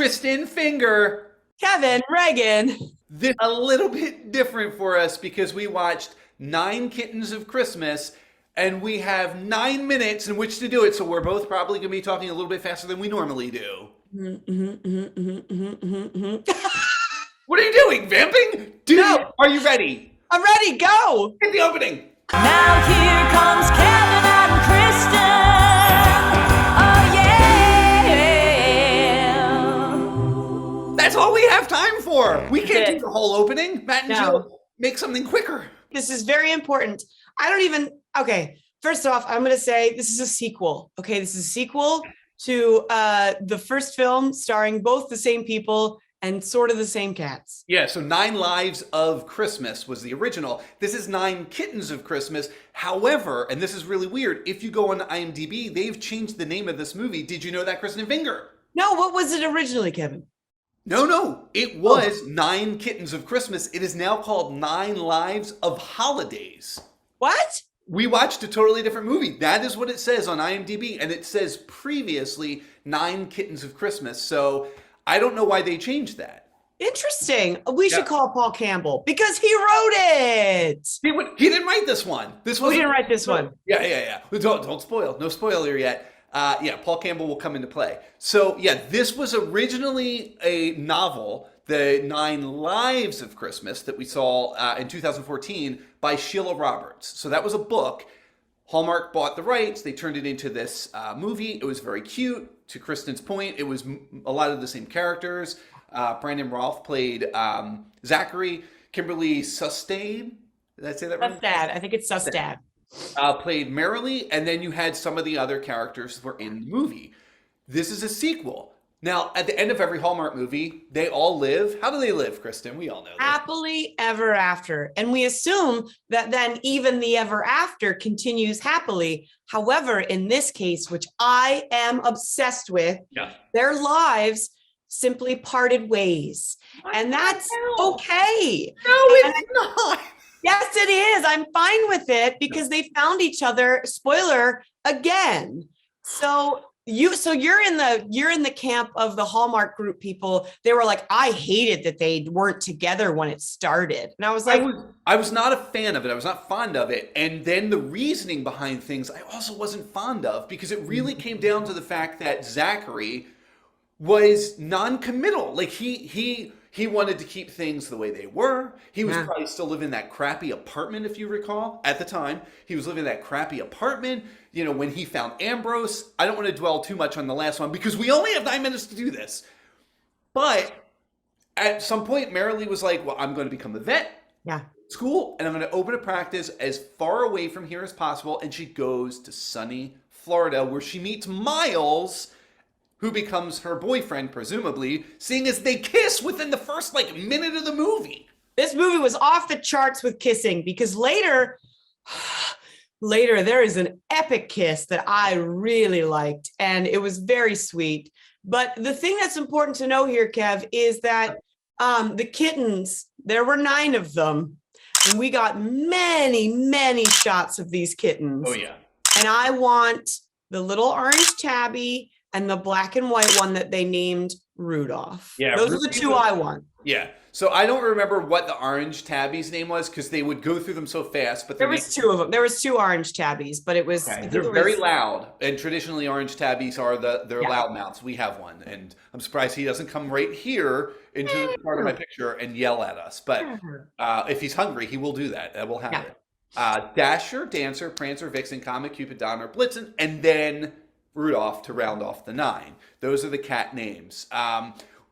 Kristin Finger. Kevin Reagan. This a little bit different for us because we watched 9 Kittens of Christmas and we have 9 minutes in which to do it. So we're both probably going to be talking a little bit faster than we normally do. What are you doing? Vamping? Dude, No. Are you ready? I'm ready. Go. Hit the opening. Now here comes Kevin and Kristin. Oh yeah. That's all we have time for. We can't That's do it. the whole opening. Matt and No. Jill, make something quicker. This is very important. Okay. First off, I'm going to say this is a sequel. Okay. This is a sequel to the first film starring both the same people and sort of the same cats. Yeah, so 9 Lives of Christmas was the original. This is 9 Kittens of Christmas. However, and this is really weird, if you go on IMDb, they've changed the name of this movie. Did you know that, Kristin Finger? No, what was it originally, Kevin? No. It was 9 Kittens of Christmas. It is now called 9 Lives of Holidays. What? We watched a totally different movie. That is what it says on IMDb. And it says previously 9 Kittens of Christmas. So I don't know why they changed that. Interesting. We should call Paul Campbell because he wrote it. He didn't write this one. He didn't write this one. Yeah. Don't spoil. No spoiler yet. Paul Campbell will come into play. So this was originally a novel, The 9 Lives of Christmas, that we saw in 2014 by Sheila Roberts. So that was a book. Hallmark bought the rights. They turned it into this movie. It was very cute. To Kristin's point, it was a lot of the same characters. Brandon Rolfe played Zachary. Kimberly Sustain, did I say that right? Sustad. I think it's Sustad. Played Merrily, and then you had some of the other characters that were in the movie. This is a sequel. Now, at the end of every Hallmark movie, they all live. How do they live, Kristin? We all know this. Happily ever after. And we assume that then even the ever after continues happily. However, in this case, which I am obsessed with, their lives simply parted ways. And that's okay. No, it's not. Yes, it is. I'm fine with it because they found each other, spoiler, again. So you're in the camp of the Hallmark group people. They were like, I hated that they weren't together when it started. And I was like, I was not a fan of it. I was not fond of it. And then the reasoning behind things I also wasn't fond of because it really came down to the fact that Zachary was non-committal. Like he wanted to keep things the way they were. He was probably still living in that crappy apartment, if you recall, at the time. He was living in that crappy apartment. You know, when he found Ambrose. I don't want to dwell too much on the last one because we only have 9 minutes to do this. But at some point, Merrily was like, well, I'm going to become a vet. School, and I'm going to open a practice as far away from here as possible. And she goes to sunny Florida where she meets Miles, who becomes her boyfriend, presumably, seeing as they kiss within the first minute of the movie. this movie was off the charts with kissing because later there is an epic kiss that I really liked and it was very sweet. But the thing that's important to know here, Kev, is that the kittens, there were 9 of them, and we got many, many shots of these kittens. Oh, yeah. And I want the little orange tabby and the black and white one that they named Rudolph. Yeah, those are the 2 I want. Yeah. So I don't remember what the orange tabby's name was because they would go through them so fast. But there was 2 of them. There was 2 orange tabbies, but it was. Okay. They're very loud, and traditionally orange tabbies are they're loudmouths. We have one, and I'm surprised he doesn't come right here into the part of my picture and yell at us. But if he's hungry, he will do that. That will happen. Dasher, Dancer, Prancer, Vixen, Comet, Cupid, Donner, Blitzen, and then Rudolph to round off the 9. Those are the cat names.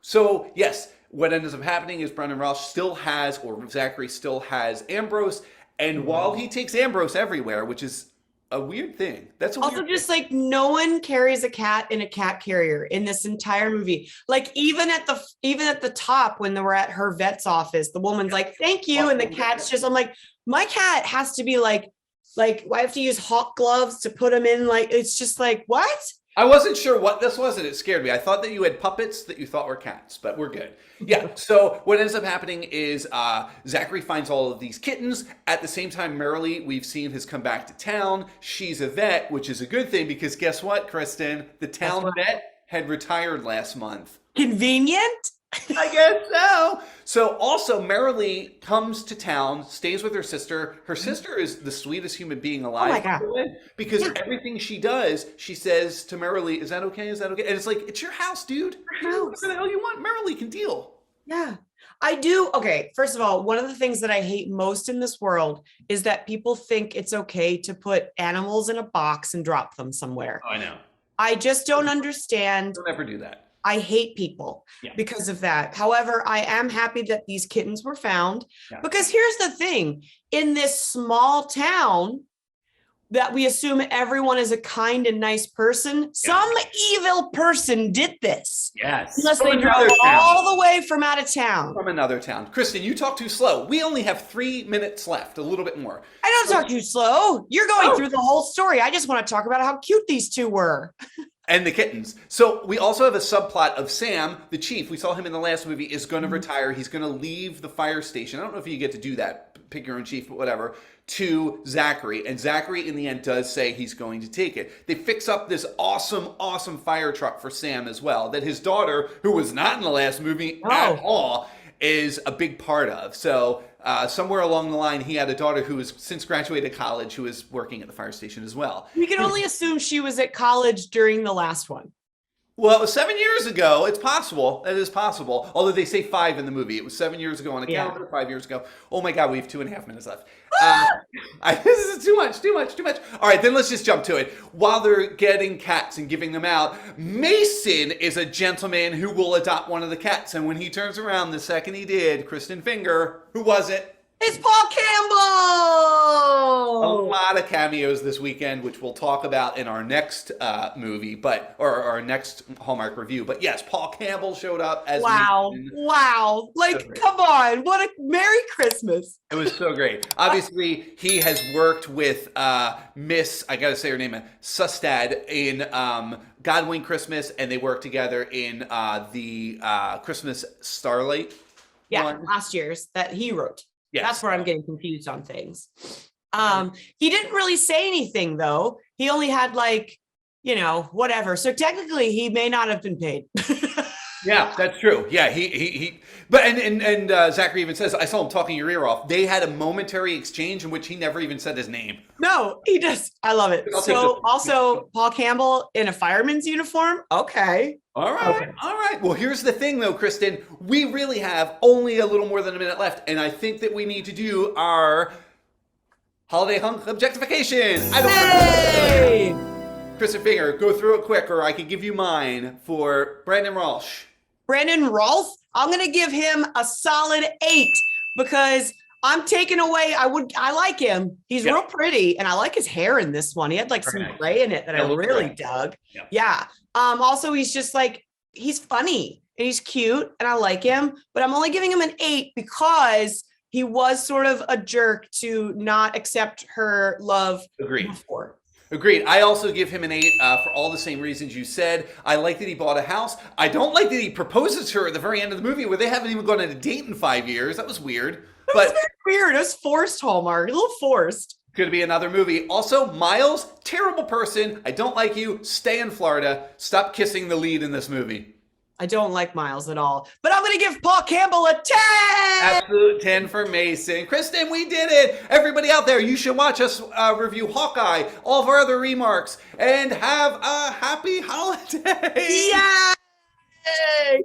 So yes. What ends up happening is Brendan Roush still has, or Zachary still has Ambrose, and while he takes Ambrose everywhere, which is a weird thing. That's a also weird just thing. like no one carries a cat in a cat carrier in this entire movie. Like even at the top when they were at her vet's office, the woman's like, "Thank you," and the cat's just. I'm like, my cat has to be like I have to use hawk gloves to put him in. Like it's just like what? I wasn't sure what this was, and it scared me. I thought that you had puppets that you thought were cats, but we're good. Yeah, so what ends up happening is Zachary finds all of these kittens. At the same time, Merrily, we've seen, has come back to town. She's a vet, which is a good thing, because guess what, Kristin? The town vet had retired last month. Convenient? I guess so. So also Marilee comes to town, stays with her sister. Her sister is the sweetest human being alive. Oh my God. by the way, because Yeah. everything she does, she says to Marilee, "Is that okay? Is that okay?" And it's like, it's your house, dude. Your Do house. whatever the hell you want. Marilee can deal. Yeah. I do. Okay. First of all, one of the things that I hate most in this world is that people think it's okay to put animals in a box and drop them somewhere. Oh, I know. I just don't understand. Don't ever do that. I hate people Yeah. because of that. However, I am happy that these kittens were found Yeah. because here's the thing. In this small town that we assume everyone is a kind and nice person, some evil person did this. Yes. Unless From they drove another town. all the way from out of town. From another town. Kristin, you talk too slow. We only have 3 minutes left, a little bit more. I don't talk too slow. You're going Oh. through the whole story. I just want to talk about how cute these two were. And the kittens. So we also have a subplot of Sam, the chief. We saw him in the last movie, is going to retire. He's going to leave the fire station. I don't know if you get to do that, pick your own chief, but whatever, to Zachary. And Zachary, in the end, does say he's going to take it. They fix up this awesome, awesome fire truck for Sam as well, that his daughter, who was not in the last movie at all, is a big part of. So somewhere along the line, he had a daughter who has since graduated college who is working at the fire station as well. We can only assume she was at college during the last one. Well, it was 7 years ago. It's possible. It is possible. Although they say 5 in the movie. It was 7 years ago on a calendar, 5 years ago. Oh my God, we have 2.5 minutes left. This is too much. All right, then let's just jump to it. While they're getting cats and giving them out, Mason is a gentleman who will adopt one of the cats. And when he turns around, the second he did, Kristin Finger, who was it? It's Paul A Campbell. lot of cameos this weekend, which we'll talk about in our next movie, or our next Hallmark review. But yes, Paul Campbell showed up as Wow. Mason. Wow. Like, come on. What a Merry Christmas. It was so great. Obviously, he has worked with Miss, I gotta say her name, Sustad in God Wing Christmas, and they worked together in the Christmas Starlight. Yeah, one. last year's that he wrote. Yes. That's where I'm getting confused on things. He didn't really say anything though. He only had like, whatever. So technically he may not have been paid. Yeah, that's true. Yeah, but Zachary even says, I saw him talking your ear off. They had a momentary exchange in which he never even said his name. No, he just, I love it. I'll take So this. also Paul Campbell in a fireman's uniform. Okay. All right. Well, here's the thing though, Kristin. We really have only a little more than a minute left, and I think that we need to do our holiday hunk objectification. I don't Hey! Kristin Finger, go through it quick, or I can give you mine for Brandon Walsh. Brandon Rolfe, I'm going to give him a solid 8 because I'm taking away. I like him. He's real pretty, and I like his hair in this one. He had like some gray in it that I really dug. Yeah. Also, he's just like, he's funny and he's cute, and I like him. But I'm only giving him an 8 because he was sort of a jerk to not accept her love before. Agreed. I also give him an 8 for all the same reasons you said. I like that he bought a house. I don't like that he proposes to her at the very end of the movie where they haven't even gone on a date in 5 years. That was weird. That was very weird. It was forced, Hallmark. A little forced. Could be another movie. Also, Miles, terrible person. I don't like you. Stay in Florida. Stop kissing the lead in this movie. I don't like Miles at all. But I'm going to give Paul Campbell a 10! Absolute 10 for Mason. Kristin, we did it! Everybody out there, you should watch us review Hawkeye, all of our other remarks, and have a happy holiday! Yay!